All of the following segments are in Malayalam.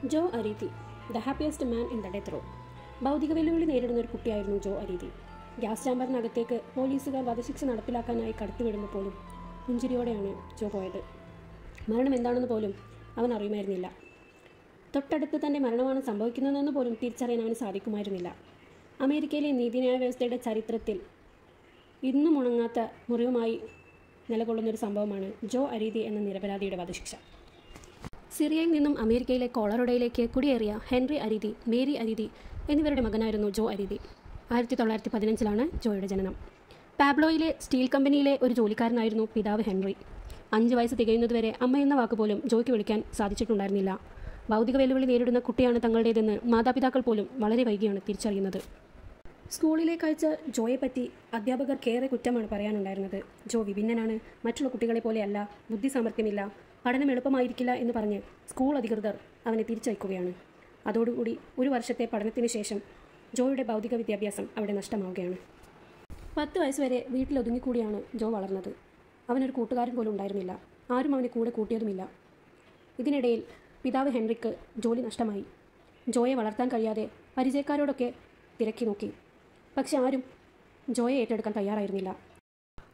Joe Arridy, the happiest man in the death row. ഭൗതിക വെല്ലുവിളി നേരിടുന്ന ഒരു കുട്ടിയായിരുന്നു ജോ അരീതി. ഗ്യാസ് ചാമ്പറിനകത്തേക്ക് പോലീസുകാർ വധശിക്ഷ നടപ്പിലാക്കാനായി കടത്തിവിടുമ്പോൾ പോലും പുഞ്ചിരിയോടെയാണ് ജോ പോയത്. മരണം എന്താണെന്ന് പോലും അവൻ അറിയുമായിരുന്നില്ല. തൊട്ടടുത്ത് തൻ്റെ മരണമാണ് സംഭവിക്കുന്നതെന്ന് പോലും തിരിച്ചറിയാൻ അവന് സാധിക്കുമായിരുന്നില്ല. അമേരിക്കയിലെ നീതിന്യായ വ്യവസ്ഥയുടെ ചരിത്രത്തിൽ ഇന്നും ഉണങ്ങാത്ത മുറിവുമായി നിലകൊള്ളുന്നൊരു സംഭവമാണ് ജോ അരീതി എന്ന നിരപരാധിയുടെ വധശിക്ഷ. സിറിയയിൽ നിന്നും അമേരിക്കയിലെ കൊളറഡോയിലേക്ക് കുടിയേറിയ ഹെൻറി അരീതി, മേരി അരീതി എന്നിവരുടെ മകനായിരുന്നു ജോ അരീതി. 1915 ജോയുടെ ജനനം. പാബ്ലോയിലെ സ്റ്റീൽ കമ്പനിയിലെ ഒരു ജോലിക്കാരനായിരുന്നു പിതാവ് ഹെൻറി. 5 വയസ്സ് തികയുന്നതുവരെ അമ്മ എന്ന വാക്കുപോലും ജോയ്ക്ക് വിളിക്കാൻ സാധിച്ചിട്ടുണ്ടായിരുന്നില്ല. ഭൗതിക വെല്ലുവിളി നേരിടുന്ന കുട്ടിയാണ് തങ്ങളുടേതെന്ന് മാതാപിതാക്കൾ പോലും വളരെ വൈകിയാണ് തിരിച്ചറിയുന്നത്. സ്കൂളിലേക്കയച്ച ജോയെപ്പറ്റി അധ്യാപകർക്കേറെ കുറ്റമാണ് പറയാനുണ്ടായിരുന്നത്. ജോ വിഭിന്നനാണ്, മറ്റുള്ള കുട്ടികളെ പോലെയല്ല, ബുദ്ധിസാമർഥ്യമില്ല, പഠനം എളുപ്പമായിരിക്കില്ല എന്ന് പറഞ്ഞ് സ്കൂൾ അധികൃതർ അവനെ തിരിച്ചയക്കുകയാണ്. അതോടുകൂടി 1 വർഷത്തെ പഠനത്തിന് ശേഷം ജോയുടെ ഭൗതിക വിദ്യാഭ്യാസം അവിടെ നഷ്ടമാവുകയാണ്. 10 വയസ്സുവരെ വീട്ടിലൊതുങ്ങിക്കൂടിയാണ് ജോ വളർന്നത്. അവനൊരു കൂട്ടുകാരൻ പോലും ഉണ്ടായിരുന്നില്ല. ആരും അവനെ കൂടെ കൂട്ടിയതുമില്ല. ഇതിനിടയിൽ പിതാവ് ഹെൻറിക്ക് ജോലി നഷ്ടമായി. ജോയെ വളർത്താൻ കഴിയാതെ പരിചയക്കാരോടൊക്കെ തിരക്കി നോക്കി. പക്ഷെ ആരും ജോയെ ഏറ്റെടുക്കാൻ തയ്യാറായിരുന്നില്ല.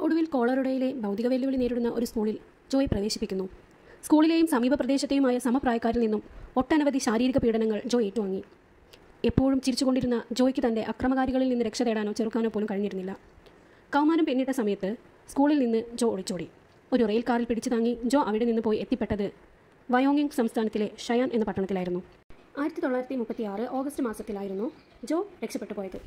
ഒടുവിൽ കൊളറഡോയിലെ ഭൗതിക വെല്ലുവിളി നേരിടുന്ന ഒരു സ്കൂളിൽ ജോയെ പ്രവേശിപ്പിക്കുന്നു. സ്കൂളിലെയും സമീപ പ്രദേശത്തെയുമായ സമപ്രായക്കാരിൽ നിന്നും ഒട്ടനവധി ശാരീരിക പീഡനങ്ങൾ ജോ ഏറ്റുവാങ്ങി. എപ്പോഴും ചിരിച്ചുകൊണ്ടിരുന്ന ജോയ്ക്ക് തൻ്റെ അക്രമകാരികളിൽ നിന്ന് രക്ഷ തേടാനോ ചെറുക്കാനോ പോലും കഴിഞ്ഞിരുന്നില്ല. കൗമാരം പിന്നിട്ട സമയത്ത് സ്കൂളിൽ നിന്ന് ജോ ഒളിച്ചോടി. ഒരു റെയിൽ കാറിൽ പിടിച്ചു താങ്ങി ജോ അവിടെ നിന്ന് പോയി എത്തിപ്പെട്ടത് വയോങ്ങിങ് സംസ്ഥാനത്തിലെ ഷയാൻ എന്ന പട്ടണത്തിലായിരുന്നു. 1936 ഓഗസ്റ്റ് മാസത്തിലായിരുന്നു ജോ രക്ഷപ്പെട്ടു പോയത്.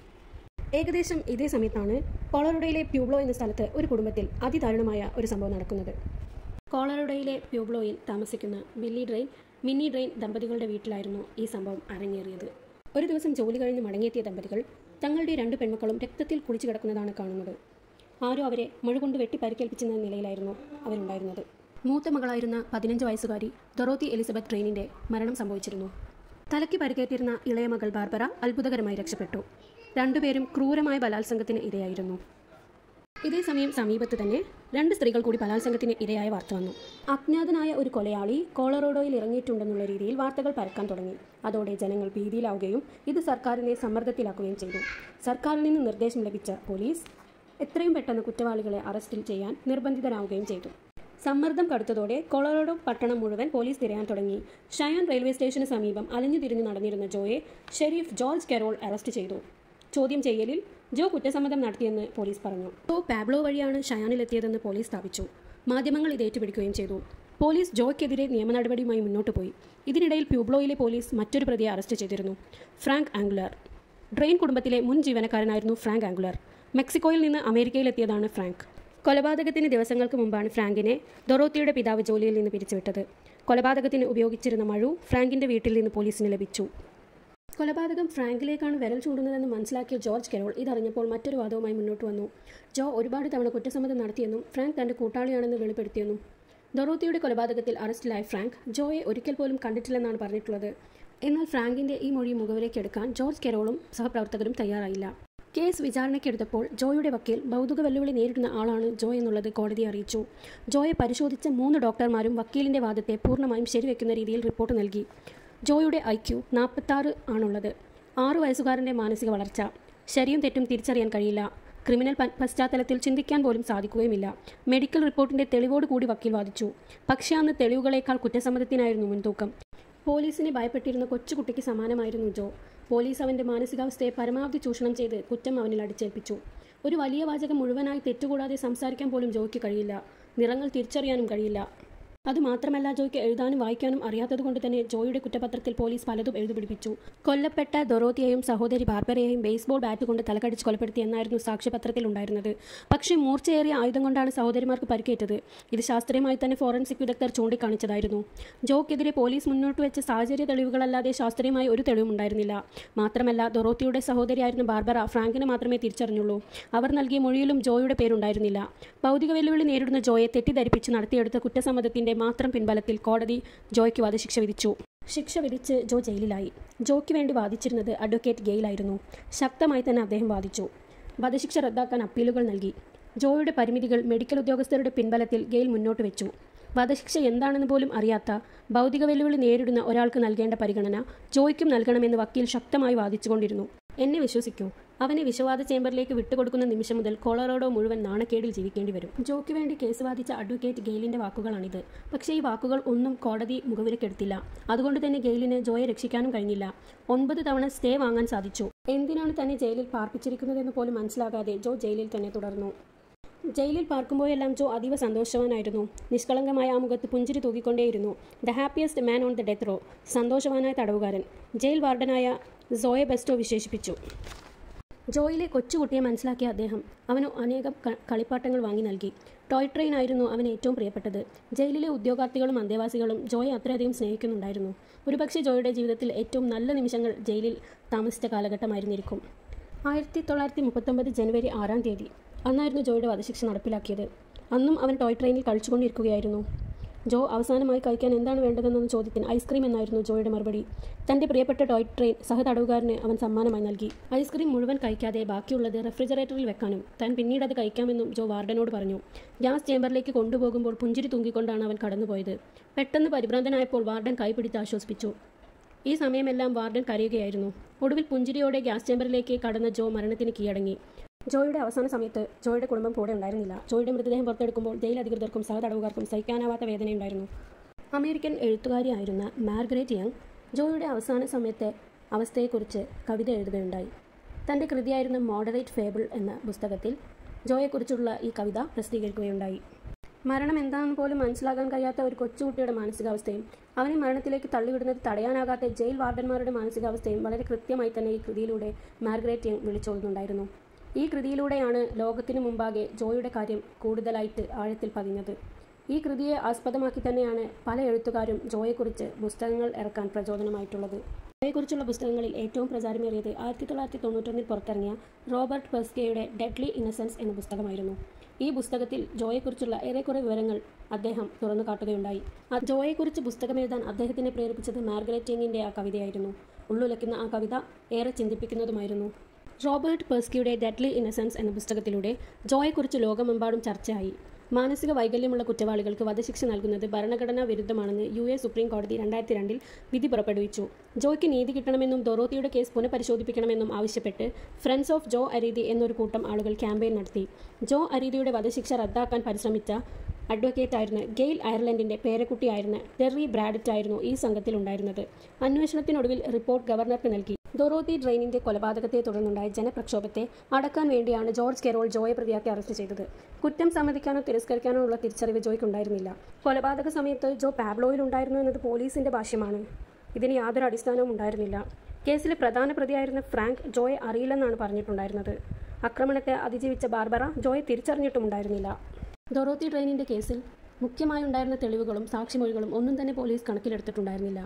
ഏകദേശം ഇതേ സമയത്താണ് കൊളറഡോയിലെ പ്യൂബ്ലോ എന്ന സ്ഥലത്ത് ഒരു കുടുംബത്തിൽ അതിദാരുണമായ ഒരു സംഭവം നടക്കുന്നത്. കൊളറഡോയിലെ പ്യൂബ്ലോയിൽ താമസിക്കുന്ന ബില്ലി ഡ്രെയിൻ, മിന്നി ഡ്രെയിൻ ദമ്പതികളുടെ വീട്ടിലായിരുന്നു ഈ സംഭവം അരങ്ങേറിയത്. ഒരു ദിവസം ജോലി കഴിഞ്ഞ് മടങ്ങിയെത്തിയ ദമ്പതികൾ തങ്ങളുടെ 2 പെൺമക്കളും രക്തത്തിൽ കുളിച്ചു കിടക്കുന്നതാണ് കാണുന്നത്. ആരോ അവരെ മഴുകൊണ്ട് വെട്ടി പരിക്കേൽപ്പിച്ചെന്ന നിലയിലായിരുന്നു അവരുണ്ടായിരുന്നത്. മൂത്ത മകളായിരുന്ന 15 വയസ്സുകാരി ഡൊറോത്തി എലിസബത്ത് ഡ്രെയിനിൻ്റെ മരണം സംഭവിച്ചിരുന്നു. തലയ്ക്ക് പരിക്കേറ്റിരുന്ന ഇളയ മകൾ ബാർബറ അത്ഭുതകരമായി രക്ഷപ്പെട്ടു. 2 പേരും ക്രൂരമായ ബലാത്സംഗത്തിന് ഇരയായിരുന്നു. ഇതേസമയം സമീപത്ത് തന്നെ 2 സ്ത്രീകൾ കൂടി ബലാത്സംഗത്തിന് ഇരയായ വാർത്ത വന്നു. അജ്ഞാതനായ ഒരു കൊലയാളി കൊളറഡോയിൽ ഇറങ്ങിയിട്ടുണ്ടെന്നുള്ള രീതിയിൽ വാർത്തകൾ പരക്കാൻ തുടങ്ങി. അതോടെ ജനങ്ങൾ ഭീതിയിലാവുകയും ഇത് സർക്കാരിനെ സമ്മർദ്ദത്തിലാക്കുകയും ചെയ്തു. സർക്കാരിൽ നിന്ന് നിർദ്ദേശം ലഭിച്ച പോലീസ് എത്രയും പെട്ടെന്ന് കുറ്റവാളികളെ അറസ്റ്റ് ചെയ്യാൻ നിർബന്ധിതരാവുകയും ചെയ്തു. സമ്മർദ്ദം കടുത്തതോടെ കൊളറഡോ പട്ടണം മുഴുവൻ പോലീസ് തിരയാൻ തുടങ്ങി. ഷയാൻ റെയിൽവേ സ്റ്റേഷന് സമീപം അലഞ്ഞുതിരിഞ്ഞു നടന്നിരുന്ന ജോയെ ഷെരീഫ് ജോർജ് കെറോൾ അറസ്റ്റ് ചെയ്തു. ചോദ്യം ചെയ്യലിൽ ജോ കുറ്റസമ്മതം നടത്തിയെന്ന് പോലീസ് പറഞ്ഞു. ജോ പാബ്ലോ വഴിയാണ് ഷയാനിലെത്തിയതെന്ന് പോലീസ് സ്ഥാപിച്ചു. മാധ്യമങ്ങൾ ഇത് ഏറ്റുപിടിക്കുകയും ചെയ്തു. പോലീസ് ജോയ്ക്കെതിരെ നിയമ നടപടിയുമായി മുന്നോട്ട് പോയി. ഇതിനിടയിൽ പ്യൂബ്ലോയിലെ പോലീസ് മറ്റൊരു പ്രതിയെ അറസ്റ്റ് ചെയ്തിരുന്നു, ഫ്രാങ്ക് ആംഗുലർ. ഡ്രെയിൻ കുടുംബത്തിലെ മുൻ ജീവനക്കാരനായിരുന്നു ഫ്രാങ്ക് ആംഗുലർ. മെക്സിക്കോയിൽ നിന്ന് അമേരിക്കയിലെത്തിയതാണ് ഫ്രാങ്ക്. കൊലപാതകത്തിന് ദിവസങ്ങൾക്ക് മുമ്പാണ് ഫ്രാങ്കിനെ ഡൊറോത്തിയുടെ പിതാവ് ജോലിയിൽ നിന്ന് പിരിച്ചുവിട്ടത്. കൊലപാതകത്തിന് ഉപയോഗിച്ചിരുന്ന മഴു ഫ്രാങ്കിൻ്റെ വീട്ടിൽ നിന്ന് പോലീസിന് ലഭിച്ചു. കൊലപാതകം ഫ്രാങ്കിലേക്കാണ് വിരൽ ചൂണ്ടുന്നതെന്ന് മനസ്സിലാക്കിയ ജോർജ് കെറോൾ ഇതറിഞ്ഞപ്പോൾ മറ്റൊരു വാദവുമായി മുന്നോട്ട് വന്നു. ജോ ഒരുപാട് തവണ കുറ്റസമ്മതം നടത്തിയെന്നും ഫ്രാങ്ക് തൻ്റെ കൂട്ടാളിയാണെന്ന് വെളിപ്പെടുത്തിയെന്നും. ഡൊറോത്തിയുടെ കൊലപാതകത്തിൽ അറസ്റ്റിലായ ഫ്രാങ്ക് ജോയെ ഒരിക്കൽ പോലും കണ്ടിട്ടില്ലെന്നാണ് പറഞ്ഞിട്ടുള്ളത്. എന്നാൽ ഫ്രാങ്കിൻ്റെ ഈ മൊഴി മുഖവിലേക്കെടുക്കാൻ ജോർജ് കെറോളും സഹപ്രവർത്തകരും തയ്യാറായില്ല. കേസ് വിചാരണയ്ക്കെടുത്തപ്പോൾ ജോയുടെ വക്കീൽ ഭൗതിക വെല്ലുവിളി നേരിടുന്ന ആളാണ് ജോ എന്നുള്ളത് കോടതിയെ അറിയിച്ചു. ജോയെ പരിശോധിച്ച 3 ഡോക്ടർമാരും വക്കീലിൻ്റെ വാദത്തെ പൂർണ്ണമായും ശരിവെക്കുന്ന രീതിയിൽ റിപ്പോർട്ട് നൽകി. ജോയുടെ IQ 46 ആണുള്ളത്. 6 വയസ്സുകാരൻ്റെ മാനസിക വളർച്ച, ശരിയും തെറ്റും തിരിച്ചറിയാൻ കഴിയില്ല, ക്രിമിനൽ പശ്ചാത്തലത്തിൽ ചിന്തിക്കാൻ പോലും സാധിക്കുകയുമില്ല. മെഡിക്കൽ റിപ്പോർട്ടിൻ്റെ തെളിവോട് കൂടി വക്കീൽ വാദിച്ചു. പക്ഷേ അന്ന് തെളിവുകളേക്കാൾ കുറ്റസമ്മതത്തിനായിരുന്നു മുൻതൂക്കം. പോലീസിനെ ഭയപ്പെട്ടിരുന്ന കൊച്ചുകുട്ടിക്ക് സമാനമായിരുന്നു ജോ. പോലീസ് അവൻ്റെ മാനസികാവസ്ഥയെ പരമാവധി ചൂഷണം ചെയ്ത് കുറ്റം അവനിൽ അടിച്ചേൽപ്പിച്ചു. ഒരു വലിയ വാചകം മുഴുവനായി തെറ്റുകൂടാതെ സംസാരിക്കാൻ പോലും ജോയ്ക്ക് കഴിയില്ല. നിറങ്ങൾ തിരിച്ചറിയാനും കഴിയില്ല. അതുമാത്രമല്ല, ജോയ്ക്ക് എഴുതാനും വായിക്കാനും അറിയാത്തതുകൊണ്ട് തന്നെ ജോയുടെ കുറ്റപത്രത്തിൽ പോലീസ് പലതും എഴുതിപിടിപ്പിച്ചു. കൊല്ലപ്പെട്ട ഡൊറോത്തിയെയും സഹോദരി ബാർബറയെയും ബേസ്ബോൾ ബാറ്റ് കൊണ്ട് തലക്കടിച്ച് കൊലപ്പെടുത്തി എന്നായിരുന്നു സാക്ഷ്യപത്രത്തിൽ ഉണ്ടായിരുന്നത്. പക്ഷേ മൂർച്ചയേറിയ ആയുധം കൊണ്ടാണ് സഹോദരിമാർക്ക് പരിക്കേറ്റത്. ഇത് ശാസ്ത്രീയമായി തന്നെ ഫോറൻസിക് വിദഗ്ധർ ചൂണ്ടിക്കാണിച്ചതായിരുന്നു. ജോയ്ക്കെതിരെ പോലീസ് മുന്നോട്ട് വെച്ച സാഹചര്യ തെളിവുകളല്ലാതെ ശാസ്ത്രീയമായി ഒരു തെളിവും ഉണ്ടായിരുന്നില്ല. മാത്രമല്ല, ഡൊറോത്തിയുടെ സഹോദരിയായിരുന്ന ബാർബറ ഫ്രാങ്കിനെ മാത്രമേ തിരിച്ചറിഞ്ഞുള്ളൂ. അവർ നൽകിയ മൊഴിയിലും ജോയുടെ പേരുണ്ടായിരുന്നില്ല. ഭൗതിക വെല്ലുവിളി നേരിടുന്ന ജോയെ തെറ്റിദ്ധരിപ്പിച്ച് നടത്തിയെടുത്ത കുറ്റസമ്മതത്തിൻ്റെ മാത്രം പിൻബലത്തിൽ കോടതി ജോയ്ക്ക് വധശിക്ഷ വിധിച്ചു. ശിക്ഷ വിധിച്ച് ജോ ജയിലിലായി. ജോയ്ക്ക് വേണ്ടി വാദിച്ചിരുന്നത് അഡ്വക്കേറ്റ് ഗെയിലായിരുന്നു. ശക്തമായി തന്നെ അദ്ദേഹം വാദിച്ചു. വധശിക്ഷ റദ്ദാക്കാൻ അപ്പീലുകൾ നൽകി. ജോയുടെ പരിമിതികൾ മെഡിക്കൽ ഉദ്യോഗസ്ഥരുടെ പിൻബലത്തിൽ ഗെയിൽ മുന്നോട്ട് വെച്ചു. വധശിക്ഷ എന്താണെന്ന് പോലും അറിയാത്ത ഭൗതിക വെല്ലുവിളി നേരിടുന്ന ഒരാൾക്ക് നൽകേണ്ട പരിഗണന ജോയ്ക്കും നൽകണമെന്ന് വക്കീൽ ശക്തമായി വാദിച്ചുകൊണ്ടിരുന്നു. എന്നെ വിശ്വസിക്കൂ, അവനെ വിഷവാദ ചേംബറിലേക്ക് വിട്ടുകൊടുക്കുന്ന നിമിഷം മുതൽ കൊളറാഡോ മുഴുവൻ നാണക്കേടിൽ ജീവിക്കേണ്ടി വരും. ജോയ്ക്ക് വേണ്ടി കേസ് വാദിച്ച അഡ്വക്കേറ്റ് ഗെയിലിന്റെ വാക്കുകളാണിത്. പക്ഷേ ഈ വാക്കുകൾ ഒന്നും കോടതി മുഖവിലക്കെടുത്തില്ല. അതുകൊണ്ട് തന്നെ ഗെയിലിന് ജോയെ രക്ഷിക്കാനും കഴിഞ്ഞില്ല. 9 തവണ സ്റ്റേ വാങ്ങാൻ സാധിച്ചു. എന്തിനാണ് തന്നെ ജയിലിൽ പാർപ്പിച്ചിരിക്കുന്നതെന്ന് പോലും മനസ്സിലാകാതെ ജോ ജയിലിൽ തന്നെ തുടർന്നു. ജയിലിൽ പാർക്കുമ്പോഴെല്ലാം ജോ അതീവ സന്തോഷവാനായിരുന്നു. നിഷ്കളങ്കമായ ആ മുഖത്ത് പുഞ്ചിരി തൂക്കിക്കൊണ്ടേയിരുന്നു. The happiest man on the death row, സന്തോഷവാനായ തടവുകാരൻ, ജയിൽ വാർഡനായ സോയെ ബെസ്റ്റോ വിശേഷിപ്പിച്ചു. ജോയിലെ കൊച്ചുകുട്ടിയെ മനസ്സിലാക്കിയ അദ്ദേഹം അവന് അനേകം കളിപ്പാട്ടങ്ങൾ വാങ്ങി നൽകി. ടോയ് ട്രെയിൻ ആയിരുന്നു അവന് ഏറ്റവും പ്രിയപ്പെട്ടത്. ജയിലിലെ ഉദ്യോഗാർത്ഥികളും അന്തേവാസികളും ജോയെ അത്രയധികം സ്നേഹിക്കുന്നുണ്ടായിരുന്നു. ഒരുപക്ഷെ ജോയുടെ ജീവിതത്തിൽ ഏറ്റവും നല്ല നിമിഷങ്ങൾ ജയിലിൽ താമസിച്ച കാലഘട്ടമായിരുന്നിരിക്കും. 1939 ജനുവരി 6-ാം തീയതി അന്നായിരുന്നു ജോയുടെ വധശിക്ഷ നടപ്പിലാക്കിയത്. അന്നും അവൻ ടോയ് ട്രെയിനിൽ കളിച്ചുകൊണ്ടിരിക്കുകയായിരുന്നു. ജോ അവസാനമായി കഴിക്കാൻ എന്താണ് വേണ്ടതെന്ന ചോദ്യത്തിന് ഐസ്ക്രീം എന്നായിരുന്നു ജോയുടെ മറുപടി. തൻ്റെ പ്രിയപ്പെട്ട ടോയ് ട്രെയിൻ സഹതടവുകാരന് അവൻ സമ്മാനമായി നൽകി. ഐസ്ക്രീം മുഴുവൻ കഴിക്കാതെ ബാക്കിയുള്ളത് റെഫ്രിജറേറ്ററിൽ വെക്കാനും താൻ പിന്നീട് അത് കഴിക്കാമെന്നും ജോ വാർഡനോട് പറഞ്ഞു. ഗ്യാസ് ചേംബറിലേക്ക് കൊണ്ടുപോകുമ്പോൾ പുഞ്ചിരി തൂങ്ങിക്കൊണ്ടാണ് അവൻ കടന്നുപോയത്. പെട്ടെന്ന് പരിഭ്രാന്തനായപ്പോൾ വാർഡൻ കൈപിടിച്ച് ആശ്വസിപ്പിച്ചു. ഈ സമയമെല്ലാം വാർഡൻ കരയുകയായിരുന്നു. ഒടുവിൽ പുഞ്ചിരിയോടെ ഗ്യാസ് ചേംബറിലേക്ക് കടന്ന ജോ മരണത്തിന് കീഴടങ്ങി. ജോയുടെ അവസാന സമയത്ത് ജോയുടെ കുടുംബം കൂടെ ഉണ്ടായിരുന്നില്ല. ജോയുടെ മൃതദേഹം പുറത്തെടുക്കുമ്പോൾ ജയിൽ അധികൃതർക്കും സഹതടവുകാർക്കും സഹിക്കാനാവാത്ത വേദനയുണ്ടായിരുന്നു. അമേരിക്കൻ എഴുത്തുകാരിയായിരുന്ന മാർഗരറ്റ് യങ് ജോയുടെ അവസാന സമയത്തെ അവസ്ഥയെക്കുറിച്ച് കവിത എഴുതുകയുണ്ടായി. തൻ്റെ കൃതിയായിരുന്ന മോഡറേറ്റ് ഫേബിൾ എന്ന പുസ്തകത്തിൽ ജോയെക്കുറിച്ചുള്ള ഈ കവിത പ്രസിദ്ധീകരിക്കുകയുണ്ടായി. മരണം എന്താണെന്ന് പോലും മനസ്സിലാക്കാൻ കഴിയാത്ത ഒരു കൊച്ചുകുട്ടിയുടെ മാനസികാവസ്ഥയും അവനെ മരണത്തിലേക്ക് തള്ളിവിടുന്നത് തടയാനാകാത്ത ജയിൽ വാർഡന്മാരുടെ മാനസികാവസ്ഥയും വളരെ കൃത്യമായി തന്നെ ഈ കൃതിയിലൂടെ മാർഗരറ്റ് യങ് വിളിച്ചോതുന്നുണ്ടായിരുന്നു. ഈ കൃതിയിലൂടെയാണ് ലോകത്തിനു മുമ്പാകെ ജോയുടെ കാര്യം കൂടുതലായിട്ട് ആഴത്തിൽ പതിഞ്ഞത്. ഈ കൃതിയെ ആസ്പദമാക്കി തന്നെയാണ് പല എഴുത്തുകാരും ജോയെക്കുറിച്ച് പുസ്തകങ്ങൾ ഇറക്കാൻ പ്രചോദനമായിട്ടുള്ളത്. ജോയെക്കുറിച്ചുള്ള പുസ്തകങ്ങളിൽ ഏറ്റവും പ്രചാരമേറിയത് 1991 പുറത്തിറങ്ങിയ റോബർട്ട് പെർസ്കെയുടെ ഡെഡ്ലി ഇന്നസെൻസ് എന്ന പുസ്തകമായിരുന്നു. ഈ പുസ്തകത്തിൽ ജോയെക്കുറിച്ചുള്ള ഏറെക്കുറെ വിവരങ്ങൾ അദ്ദേഹം തുറന്നു കാട്ടുകയുണ്ടായി. ജോയെക്കുറിച്ച് പുസ്തകമെഴുതാൻ അദ്ദേഹത്തിനെ പ്രേരിപ്പിച്ചത് മാർഗരറ്റ് യങ്ങിൻ്റെ ആ കവിതയായിരുന്നു. ഉള്ളുലയ്ക്കുന്ന ആ കവിത ഏറെ ചിന്തിപ്പിക്കുന്നതുമായിരുന്നു. റോബർട്ട് പെർസ്കിയുടെ ഡെഡ്ലി ഇന്നസെൻസ് എന്ന പുസ്തകത്തിലൂടെ ജോയെക്കുറിച്ച് ലോകമെമ്പാടും ചർച്ചയായി. മാനസിക വൈകല്യമുള്ള കുറ്റവാളികൾക്ക് വധശിക്ഷ നൽകുന്നത് ഭരണഘടനാ വിരുദ്ധമാണെന്ന് US സുപ്രീം കോടതി 2002 വിധി പുറപ്പെടുവിച്ചു. ജോയ്ക്ക് നീതി കിട്ടണമെന്നും ഡൊറോത്തിയുടെ കേസ് പുനഃപരിശോധിപ്പിക്കണമെന്നും ആവശ്യപ്പെട്ട് ഫ്രണ്ട്സ് ഓഫ് ജോ അരീതി എന്നൊരു കൂട്ടം ആളുകൾ ക്യാമ്പയിൻ നടത്തി. ജോ അരീതിയുടെ വധശിക്ഷ റദ്ദാക്കാൻ പരിശ്രമിച്ച അഡ്വക്കേറ്റായിരുന്ന ഗെയിൽ അയർലൻഡിൻ്റെ പേരക്കുട്ടിയായിരുന്ന ടെറി ബ്രാഡറ്റ് ആയിരുന്നു ഈ സംഘത്തിലുണ്ടായിരുന്നത്. അന്വേഷണത്തിനൊടുവിൽ റിപ്പോർട്ട് ഗവർണർക്ക് നൽകി. ഡൊറോത്തി ഡ്രെയിനിൻ്റെ കൊലപാതകത്തെ തുടർന്നുണ്ടായ ജനപ്രക്ഷോഭത്തെ അടക്കാൻ വേണ്ടിയാണ് ജോർജ് കെറോൾ ജോയെ പ്രതിയാക്കി അറസ്റ്റ് ചെയ്തത്. കുറ്റം സമ്മതിക്കാനോ തിരസ്കരിക്കാനോ ഉള്ള തിരിച്ചറിവ് ജോയ്ക്ക് ഉണ്ടായിരുന്നില്ല. കൊലപാതക സമയത്ത് ജോ പാബ്ലോയിൽ ഉണ്ടായിരുന്നു എന്നത് പോലീസിൻ്റെ ഭാഷ്യമാണ്. ഇതിന് യാതൊരു അടിസ്ഥാനവും ഉണ്ടായിരുന്നില്ല. കേസിലെ പ്രധാന പ്രതിയായിരുന്ന ഫ്രാങ്ക് ജോയെ അറിയില്ലെന്നാണ് പറഞ്ഞിട്ടുണ്ടായിരുന്നത്. ആക്രമണത്തെ അതിജീവിച്ച ബാർബറ ജോയെ തിരിച്ചറിഞ്ഞിട്ടുമുണ്ടായിരുന്നില്ല. ഡൊറോത്തി ഡ്രെയിനിൻ്റെ കേസിൽ മുഖ്യമായുണ്ടായിരുന്ന തെളിവുകളും സാക്ഷിമൊഴികളും ഒന്നും തന്നെ പോലീസ് കണക്കിലെടുത്തിട്ടുണ്ടായിരുന്നില്ല.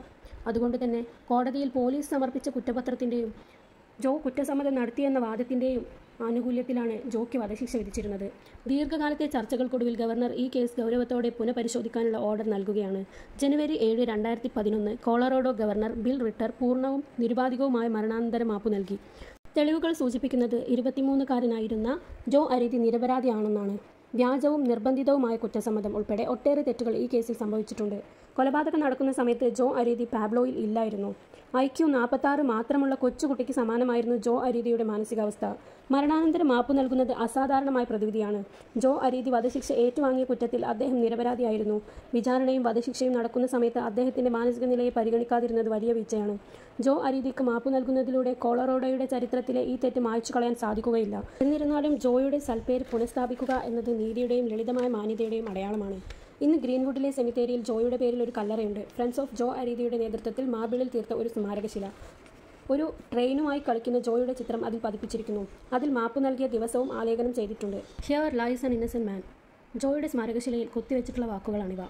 അതുകൊണ്ട് തന്നെ കോടതിയിൽ പോലീസ് സമർപ്പിച്ച കുറ്റപത്രത്തിൻ്റെയും ജോ കുറ്റസമ്മതം നടത്തിയെന്ന വാദത്തിൻ്റെയും ആനുകൂല്യത്തിലാണ് ജോയ്ക്ക് വധശിക്ഷ വിധിച്ചിരുന്നത്. ദീർഘകാലത്തെ ചർച്ചകൾക്കൊടുവിൽ ഗവർണർ ഈ കേസ് ഗൗരവത്തോടെ പുനഃപരിശോധിക്കാനുള്ള ഓർഡർ നൽകുകയാണ്. ജനുവരി 7, 2011 കൊളറാഡോ ഗവർണർ ബിൽ റിട്ടർ പൂർണ്ണവും നിരുപാധികവുമായ മരണാനന്തര മാപ്പ് നൽകി. തെളിവുകൾ സൂചിപ്പിക്കുന്നത് 23-കാരനായിരുന്ന ജോ അരീതി നിരപരാധിയാണെന്നാണ്. വ്യാജവും നിർബന്ധിതവുമായ കുറ്റസമ്മതം ഉൾപ്പെടെ ഒട്ടേറെ തെറ്റുകൾ ഈ കേസിൽ സംഭവിച്ചിട്ടുണ്ട്. കൊലപാതകം നടക്കുന്ന സമയത്ത് ജോ അരീതി പാബ്ലോയിൽ ഇല്ലായിരുന്നു. IQ 46 മാത്രമുള്ള കൊച്ചുകുട്ടിക്ക് സമാനമായിരുന്നു ജോ അരീതിയുടെ മാനസികാവസ്ഥ. മരണാനന്തര മാപ്പ് നൽകുന്നത് അസാധാരണമായ പ്രതിവിധിയാണ്. ജോ അരീതി വധശിക്ഷ ഏറ്റുവാങ്ങിയ കുറ്റത്തിൽ അദ്ദേഹം നിരപരാധിയായിരുന്നു. വിചാരണയും വധശിക്ഷയും നടക്കുന്ന സമയത്ത് അദ്ദേഹത്തിൻ്റെ മാനസിക നിലയെ പരിഗണിക്കാതിരുന്നത് വലിയ വീഴ്ചയാണ്. ജോ അരീതിക്ക് മാപ്പ് നൽകുന്നതിലൂടെ കൊളറാഡോയുടെ ചരിത്രത്തിലെ ഈ തെറ്റ് മായ്ച്ചു കളയാൻ സാധിക്കുകയില്ല. എന്നിരുന്നാലും ജോയുടെ സൽപ്പേര് പുനഃസ്ഥാപിക്കുക എന്നത് നീതിയുടെയും ലളിതമായ മാന്യതയുടെയും അടയാളമാണ്. ഇന്ന് ഗ്രീൻവുഡിലെ സെമിത്തേരിയിൽ ജോയുടെ പേരിൽ ഒരു കല്ലറയുണ്ട്. ഫ്രണ്ട്സ് ഓഫ് ജോ അരീതിയുടെ നേതൃത്വത്തിൽ മാർബിളിൽ തീർത്ത ഒരു സ്മാരകശില. ഒരു ട്രെയിനുമായി കളിക്കുന്ന ജോയുടെ ചിത്രം അതിൽ പതിപ്പിച്ചിരിക്കുന്നു. അതിൽ മാപ്പ് നൽകിയ ദിവസവും ആലേഖനം ചെയ്തിട്ടുണ്ട്. Here lies an innocent man. ജോയുടെ സ്മാരകശിലയിൽ കൊത്തിവെച്ചിട്ടുള്ള വാക്കുകളാണിവ.